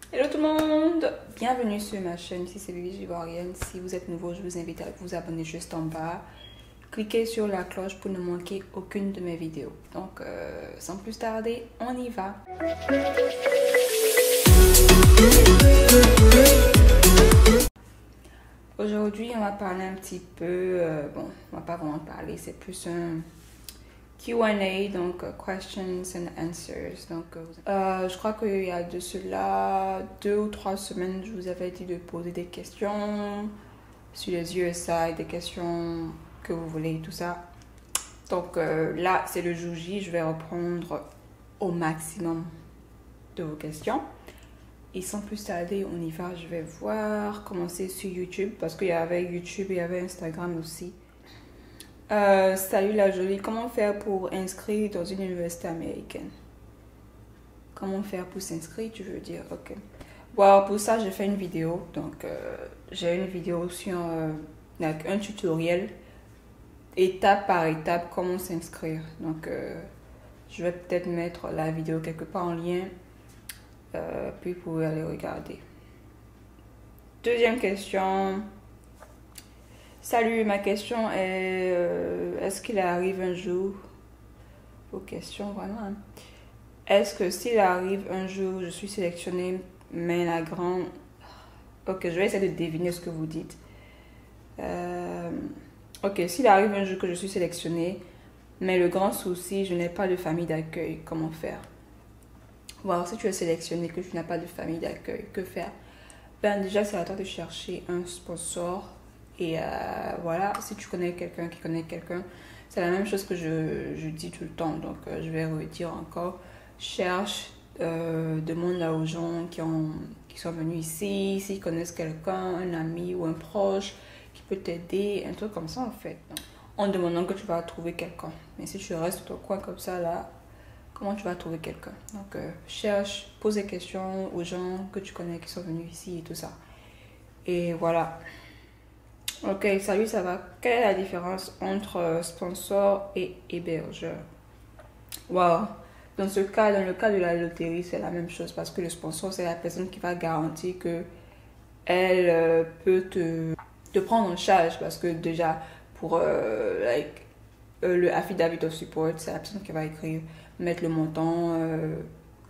Hello tout le monde, bienvenue sur ma chaîne, ici c'est Vivi Ivoirienne. Si vous êtes nouveau, je vous invite à vous abonner juste en bas. Cliquez sur la cloche pour ne manquer aucune de mes vidéos. Donc sans plus tarder, on y va. Aujourd'hui, on va parler un petit peu, bon, on va pas vraiment parler, c'est plus un Q&A, donc questions and answers. Donc, je crois qu'il y a de cela 2 ou 3 semaines, je vous avais dit de poser des questions sur les USA, des questions que vous voulez, tout ça. Donc là, c'est le jour J, je vais reprendre au maximum de vos questions. Et sans plus tarder, on y va. Je vais voir, commencer sur YouTube parce qu'il y avait YouTube et il y avait Instagram aussi. Salut la jolie, comment faire pour inscrire dans une université américaine? Comment faire pour s'inscrire, tu veux dire? Ok. Bon, pour ça, j'ai fait une vidéo. Donc, j'ai une vidéo sur un tutoriel, étape par étape, comment s'inscrire. Donc, je vais peut-être mettre la vidéo quelque part en lien, puis vous pouvez aller regarder. Deuxième question. Salut, ma question est, est-ce qu'il arrive un jour, vos questions vraiment, est-ce que s'il arrive un jour, je suis sélectionnée, mais la grande, ok, je vais essayer de deviner ce que vous dites. Ok, s'il arrive un jour que je suis sélectionnée, mais le grand souci, je n'ai pas de famille d'accueil, comment faire? Bon, si tu es sélectionné, que tu n'as pas de famille d'accueil, que faire? Ben déjà, c'est à toi de chercher un sponsor. Et voilà, si tu connais quelqu'un qui connaît quelqu'un, c'est la même chose que je dis tout le temps. Donc, je vais redire encore. Cherche, demande aux gens qui sont venus ici, s'ils connaissent quelqu'un, un ami ou un proche qui peut t'aider, un truc comme ça en fait. Donc, en demandant que tu vas trouver quelqu'un. Mais si tu restes au coin comme ça, là, comment tu vas trouver quelqu'un? Donc, cherche, pose des questions aux gens que tu connais qui sont venus ici et tout ça. Et voilà. Ok, salut, ça va. Quelle est la différence entre sponsor et hébergeur? Wow. Dans ce cas, dans le cas de la loterie, c'est la même chose parce que le sponsor, c'est la personne qui va garantir que elle peut te prendre en charge parce que déjà, pour le affidavit of support, c'est la personne qui va écrire, mettre le montant,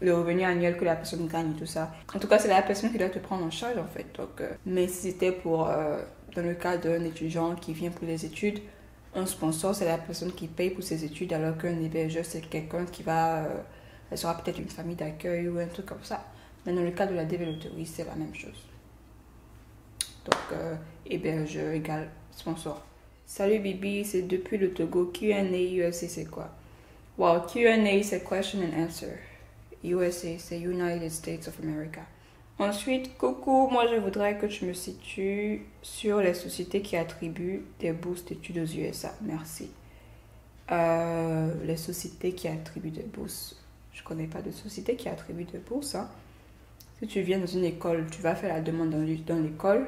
le revenu annuel que la personne gagne et tout ça. En tout cas, c'est la personne qui doit te prendre en charge en fait. Donc, mais si c'était pour... dans le cas d'un étudiant qui vient pour les études, un sponsor, c'est la personne qui paye pour ses études, alors qu'un hébergeur, c'est quelqu'un qui va... elle sera peut-être une famille d'accueil ou un truc comme ça. Mais dans le cas de la développerie, c'est la même chose. Donc, hébergeur égale sponsor. Salut Bibi, c'est depuis le Togo. Q&A USA, c'est quoi? Wow, Q&A, c'est question and answer. USA, c'est United States of America. Ensuite, coucou, moi je voudrais que tu me situes sur les sociétés qui attribuent des bourses d'études aux USA. Merci. Les sociétés qui attribuent des bourses. Je ne connais pas de société qui attribue des bourses. Hein. Si tu viens dans une école, tu vas faire la demande dans l'école.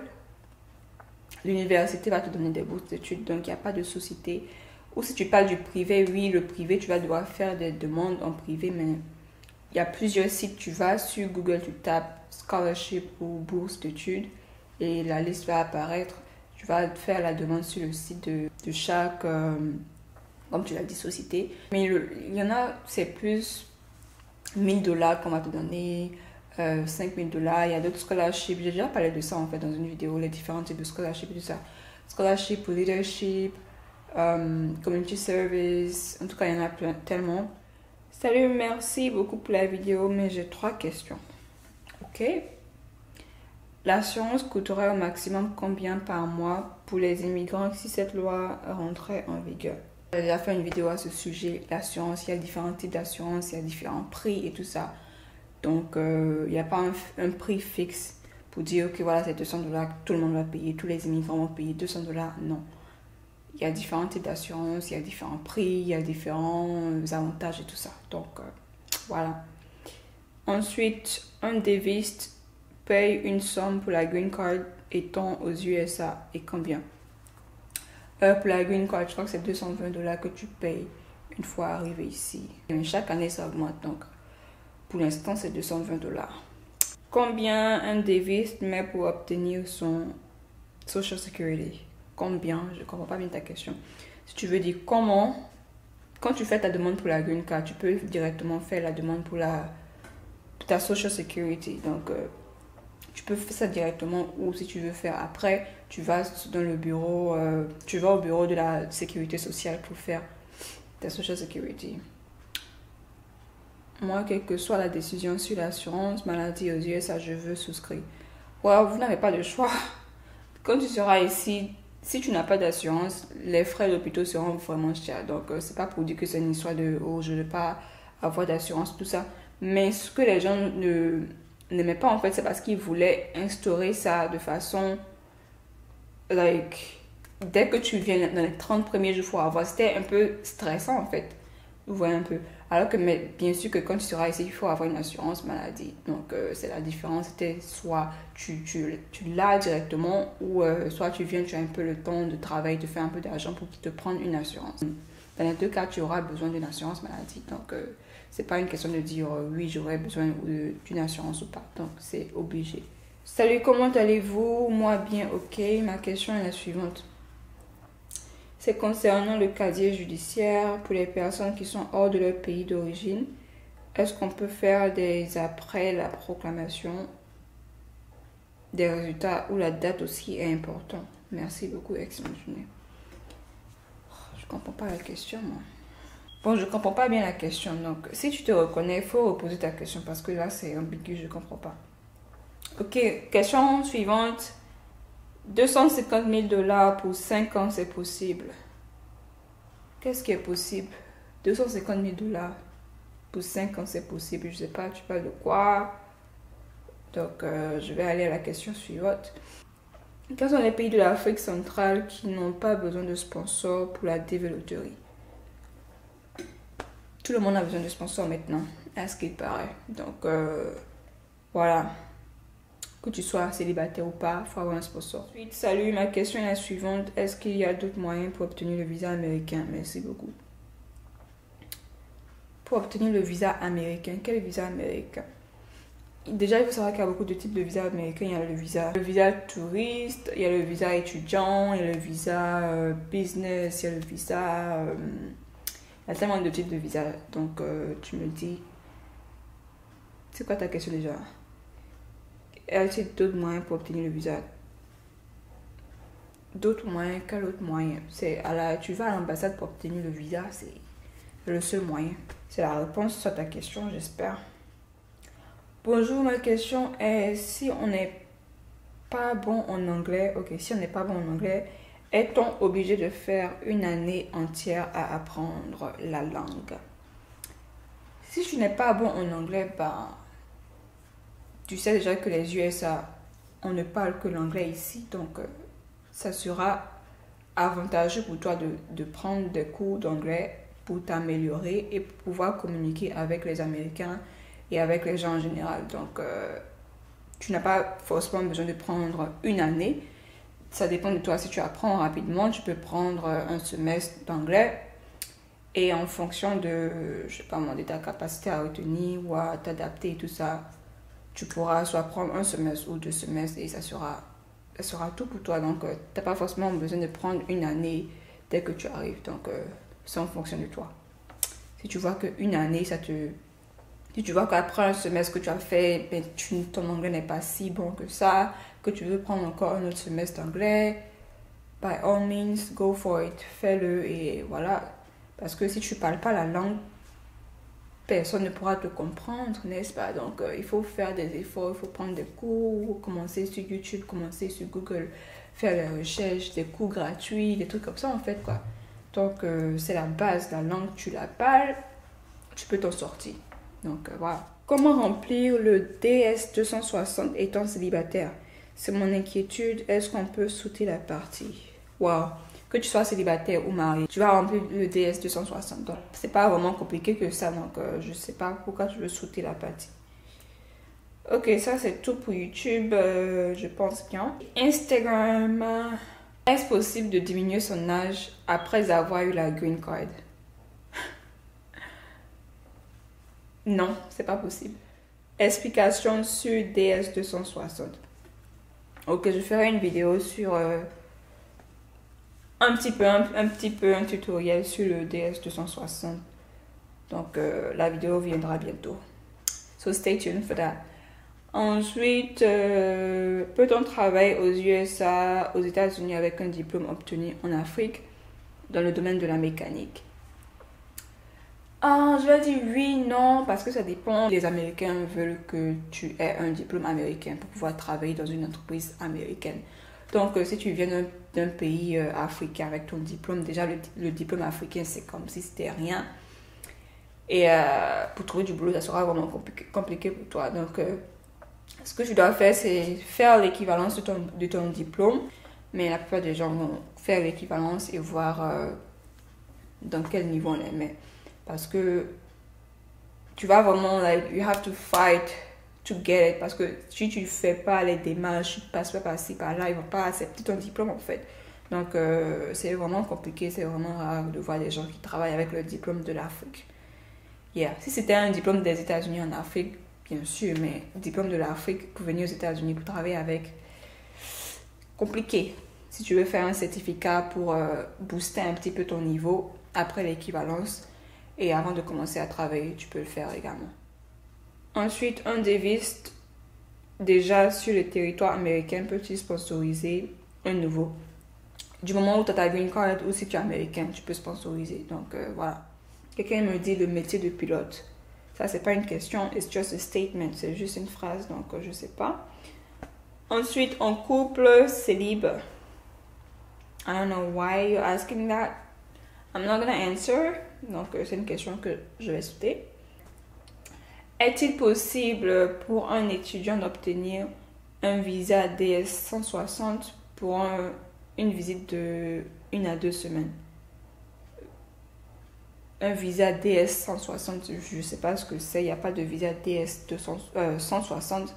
L'université va te donner des bourses d'études, donc il n'y a pas de société. Ou si tu parles du privé, oui, le privé, tu vas devoir faire des demandes en privé, mais il y a plusieurs sites. Tu vas sur Google, tu tapes scholarship ou bourse d'études et la liste va apparaître. Tu vas faire la demande sur le site de chaque, comme tu l'as dit, société. Mais il y en a, c'est plus $1000 qu'on va te donner, $5000. Il y a d'autres scholarships. J'ai déjà parlé de ça en fait dans une vidéo, les différents types de scholarships et tout ça. Scholarship pour leadership, community service, en tout cas il y en a plein, tellement. Salut, merci beaucoup pour la vidéo, mais j'ai 3 questions. Ok. L'assurance coûterait au maximum combien par mois pour les immigrants si cette loi rentrait en vigueur? J'ai déjà fait une vidéo à ce sujet. L'assurance, il y a différents types d'assurance, il y a différents prix et tout ça. Donc, il n'y a pas un prix fixe pour dire que voilà, c'est $200, tout le monde va payer, tous les immigrants vont payer $200. Non. Il y a différents types d'assurance, il y a différents prix, il y a différents avantages et tout ça. Donc, voilà. Ensuite, un deviste paye une somme pour la green card étant aux USA et combien? Pour la green card, je crois que c'est $220 que tu payes une fois arrivé ici. Et chaque année, ça augmente. Donc, pour l'instant, c'est $220. Combien un Davis met pour obtenir son Social Security? Combien? Je ne comprends pas bien ta question. Si tu veux dire comment, quand tu fais ta demande pour la Green Card, tu peux directement faire la demande pour ta Social Security. Donc, tu peux faire ça directement ou si tu veux faire après, tu vas dans le bureau, tu vas au bureau de la sécurité sociale pour faire ta Social Security. Moi, quelle que soit la décision sur l'assurance maladie aux USA, je veux souscrire. Ouais, vous n'avez pas de choix. Quand tu seras ici, si tu n'as pas d'assurance, les frais d'hôpital seront vraiment chers. Donc, c'est pas pour dire que c'est une histoire de oh, je ne veux pas avoir d'assurance, tout ça. Mais ce que les gens n'aimaient pas, en fait, c'est parce qu'ils voulaient instaurer ça de façon, dès que tu viens dans les 30 premiers jours, il faut avoir. C'était un peu stressant, en fait. Vous voyez un peu. Alors que, mais bien sûr que quand tu seras ici, il faut avoir une assurance maladie. Donc, c'est la différence. C'était soit tu l'as directement ou soit tu viens, tu as un peu le temps de travail, de faire un peu d'argent pour te prendre une assurance. Dans les deux cas, tu auras besoin d'une assurance maladie. Donc, c'est pas une question de dire oui, j'aurais besoin d'une assurance ou pas. Donc, c'est obligé. Salut, comment allez-vous? Moi, bien, ok. Ma question est la suivante. C'est concernant le casier judiciaire pour les personnes qui sont hors de leur pays d'origine. Est-ce qu'on peut faire après la proclamation des résultats où la date aussi est importante? Merci beaucoup, excellente journée. Je comprends pas la question, moi. Bon, je comprends pas bien la question. Donc, si tu te reconnais, il faut reposer ta question parce que là, c'est ambigu, je comprends pas. Ok, question suivante. 250 000 $ pour 5 ans, c'est possible. Qu'est-ce qui est possible? 250 000 $ pour 5 ans, c'est possible. Je sais pas, tu parles de quoi? Donc, je vais aller à la question suivante. Quels sont les pays de l'Afrique centrale qui n'ont pas besoin de sponsors pour la développerie? Tout le monde a besoin de sponsors maintenant, à ce qu'il paraît. Donc, voilà. Que tu sois célibataire ou pas, il faut avoir un sponsor. Ensuite, salut, ma question est la suivante. Est-ce qu'il y a d'autres moyens pour obtenir le visa américain? Merci beaucoup. Pour obtenir le visa américain, quel visa américain? Déjà, il faut savoir qu'il y a beaucoup de types de visas américains. Il y a le visa touriste, il y a le visa étudiant, il y a le visa business, il y a le visa... il y a tellement de types de visas. Donc, tu me dis... C'est quoi ta question déjà? Est-ce d'autres moyens pour obtenir le visa? D'autres moyens? Quel autre moyen? Tu vas à l'ambassade pour obtenir le visa, c'est le seul moyen. C'est la réponse à ta question, j'espère. Bonjour, ma question est si on n'est pas bon en anglais, si on n'est pas bon en anglais, est-on obligé de faire une année entière à apprendre la langue? Si tu n'es pas bon en anglais, tu sais déjà que les USA, on ne parle que l'anglais ici, donc ça sera avantageux pour toi de prendre des cours d'anglais pour t'améliorer et pouvoir communiquer avec les Américains et avec les gens en général. Donc, tu n'as pas forcément besoin de prendre une année. Ça dépend de toi. Si tu apprends rapidement, tu peux prendre un semestre d'anglais et en fonction de, je sais pas moi, de ta capacité à retenir ou à t'adapter et tout ça, tu pourras soit prendre un semestre ou 2 semestres et ça sera tout pour toi. Donc, tu n'as pas forcément besoin de prendre une année dès que tu arrives. Donc, c'est en fonction de toi. Si tu vois qu'une année, si tu vois qu'après un semestre que tu as fait, ton anglais n'est pas si bon que ça, que tu veux prendre encore un autre semestre d'anglais, by all means, go for it. Fais-le et voilà. Parce que si tu ne parles pas la langue, personne ne pourra te comprendre, n'est-ce pas? Donc, il faut faire des efforts, il faut prendre des cours, commencer sur YouTube, commencer sur Google, faire des recherches, des cours gratuits, des trucs comme ça, en fait, quoi. Donc, c'est la base, la langue, tu la parles, tu peux t'en sortir. Donc, voilà. Comment remplir le DS-260 étant célibataire? C'est mon inquiétude. Est-ce qu'on peut sauter la partie? Wow. Que tu sois célibataire ou marié, tu vas remplir le DS-260. Donc, c'est pas vraiment compliqué que ça. Donc, je sais pas pourquoi tu veux sauter la partie. Ok, ça c'est tout pour YouTube. Je pense bien. Instagram. Est-ce possible de diminuer son âge après avoir eu la green card? Non, c'est pas possible. explication sur DS260. Ok, je ferai une vidéo sur un petit peu un tutoriel sur le DS260. Donc la vidéo viendra bientôt. So stay tuned for that. Ensuite, peut-on travailler aux USA, aux États-Unis avec un diplôme obtenu en Afrique dans le domaine de la mécanique? Je vais dire oui, non, parce que ça dépend. Les Américains veulent que tu aies un diplôme américain pour pouvoir travailler dans une entreprise américaine. Donc, si tu viens d'un pays africain avec ton diplôme, déjà le diplôme africain, c'est comme si c'était rien. Et pour trouver du boulot, ça sera vraiment compliqué pour toi. Donc, ce que tu dois faire, c'est faire l'équivalence de ton diplôme. Mais la plupart des gens vont faire l'équivalence et voir dans quel niveau on est. Mais parce que tu vas vraiment, you have to fight to get it. Parce que si tu ne fais pas les démarches, tu ne passes pas par-ci, par-là, ils ne vont pas accepter ton diplôme en fait. Donc, c'est vraiment compliqué, c'est vraiment rare de voir des gens qui travaillent avec le diplôme de l'Afrique. Yeah. Si c'était un diplôme des États-Unis en Afrique, bien sûr, mais diplôme de l'Afrique pour venir aux États-Unis pour travailler avec, compliqué. Si tu veux faire un certificat pour booster un petit peu ton niveau après l'équivalence et avant de commencer à travailler, tu peux le faire également. Ensuite, un déviste déjà sur le territoire américain peut-il sponsoriser un nouveau? Du moment où tu as ta green card ou si tu es américain, tu peux sponsoriser. Donc voilà. Quelqu'un me dit le métier de pilote. Ça, c'est pas une question, it's just a statement. C'est juste une phrase, donc je sais pas. Ensuite, en couple, célib. I don't know why you're asking that. I'm not gonna answer. Donc, c'est une question que je vais sauter. Est-il possible pour un étudiant d'obtenir un visa DS160 pour une visite de 1 à 2 semaines? Un visa DS160, je ne sais pas ce que c'est, il n'y a pas de visa DS160.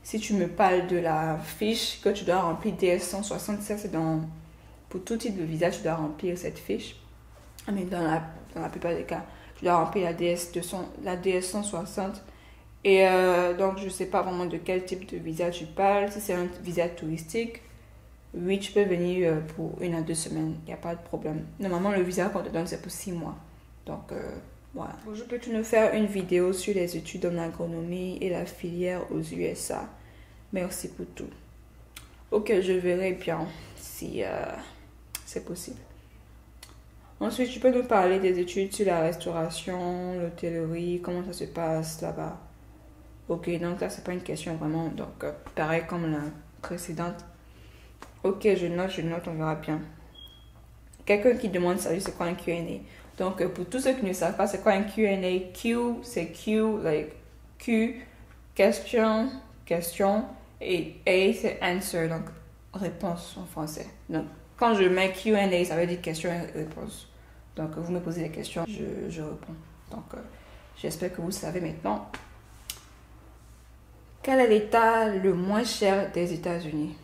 Si tu me parles de la fiche que tu dois remplir DS160, ça c'est pour tout type de visa, tu dois remplir cette fiche. Mais dans la plupart des cas, tu dois remplir la DS160. Et donc, je ne sais pas vraiment de quel type de visa tu parles. Si c'est un visa touristique, oui, tu peux venir pour 1 à 2 semaines, il n'y a pas de problème. Normalement, le visa qu'on te donne, c'est pour 6 mois. Donc, voilà. Je peux nous faire une vidéo sur les études en agronomie et la filière aux USA. Merci pour tout. Ok, je verrai bien si c'est possible. Ensuite, tu peux nous parler des études sur la restauration, l'hôtellerie, comment ça se passe là-bas. Ok, donc ça, c'est pas une question vraiment. Donc, pareil comme la précédente. Ok, je note, on verra bien. Quelqu'un qui demande, salut, c'est quoi un Q&A? Donc, pour tous ceux qui ne savent pas, c'est quoi un Q&A? Q, c'est Q, question, et A, c'est answer, donc réponse en français. Donc, quand je mets Q&A, ça veut dire question et réponse. Donc, vous me posez des questions, je réponds. Donc, j'espère que vous savez maintenant. Quel est l'état le moins cher des États-Unis?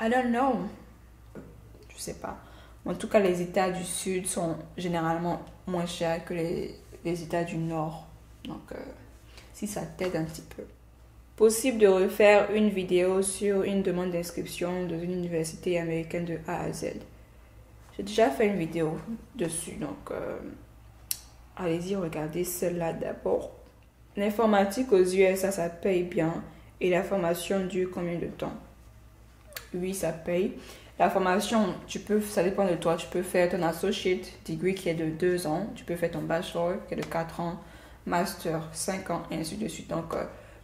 I don't know. Je sais pas. En tout cas, les États du Sud sont généralement moins chers que les États du Nord. Donc, si ça t'aide un petit peu. Possible de refaire une vidéo sur une demande d'inscription dans une université américaine de A à Z. J'ai déjà fait une vidéo dessus. Donc, allez-y, regardez celle-là d'abord. L'informatique aux USA, ça paye bien. Et la formation dure combien de temps? Oui, ça paye. La formation, ça dépend de toi. Tu peux faire ton associate degree qui est de 2 ans. Tu peux faire ton bachelor qui est de 4 ans. Master, 5 ans, et ainsi de suite. Donc,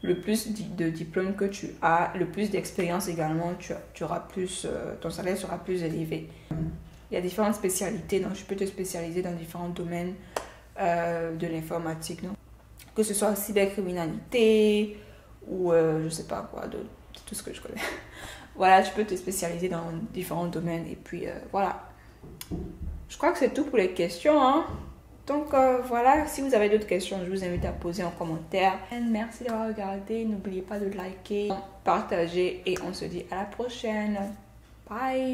le plus de diplômes que tu as, le plus d'expérience également, tu auras plus, ton salaire sera plus élevé. Il y a différentes spécialités. Donc, je peux te spécialiser dans différents domaines de l'informatique. Que ce soit cybercriminalité ou je sais pas quoi, c'est tout ce que je connais. Voilà, tu peux te spécialiser dans différents domaines et puis voilà. Je crois que c'est tout pour les questions. Hein. Donc voilà, si vous avez d'autres questions, je vous invite à poser en commentaire. Merci d'avoir regardé. N'oubliez pas de liker, partager et on se dit à la prochaine. Bye.